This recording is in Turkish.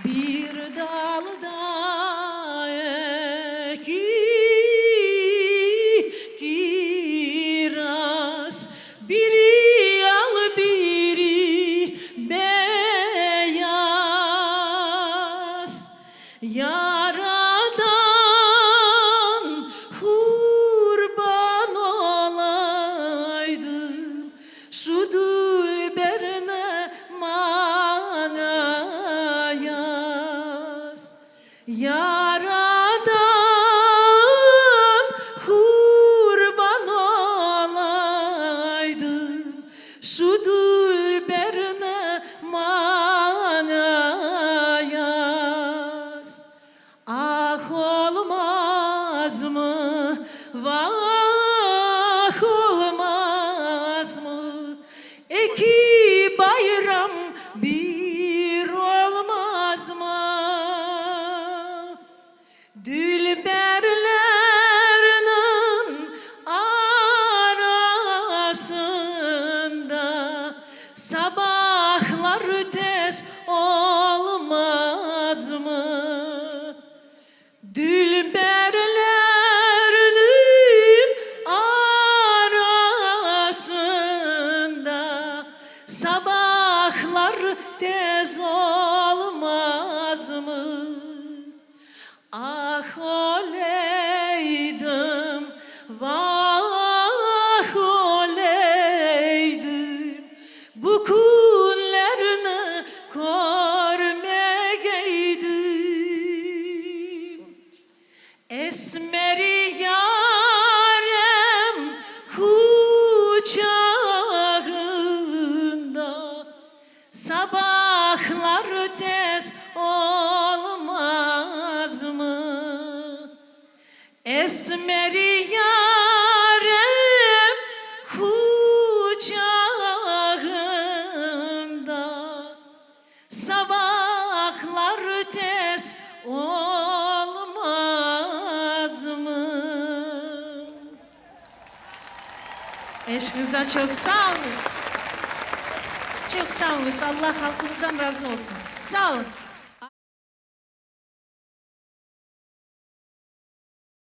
Bir dalda eki kiraz, biri al biri beyaz. Yaradan kurban olaydım, şu dülberine bana yaz. Yaradan kurban olaydım, şu dülberine bana yaz. Ah olmaz mı, vah olmaz mı, iki bayram bir olmaz mı? Dülberlerinin arasında sabahlar tez olmaz mı? Dülberlerinin arasında sabahlar tez olmaz mı? Ah oleydim, vah oleydim, bu günlerini görmegeydim. Esmeri yarem kucağında sabahlar tez olmaz mı? Esmeri yarem kucağında sabahlar tez olmaz mı? Eşkinize çok sağ olun. Çok sağ olun. Allah halkımızdan razı olsun. Sağ olun.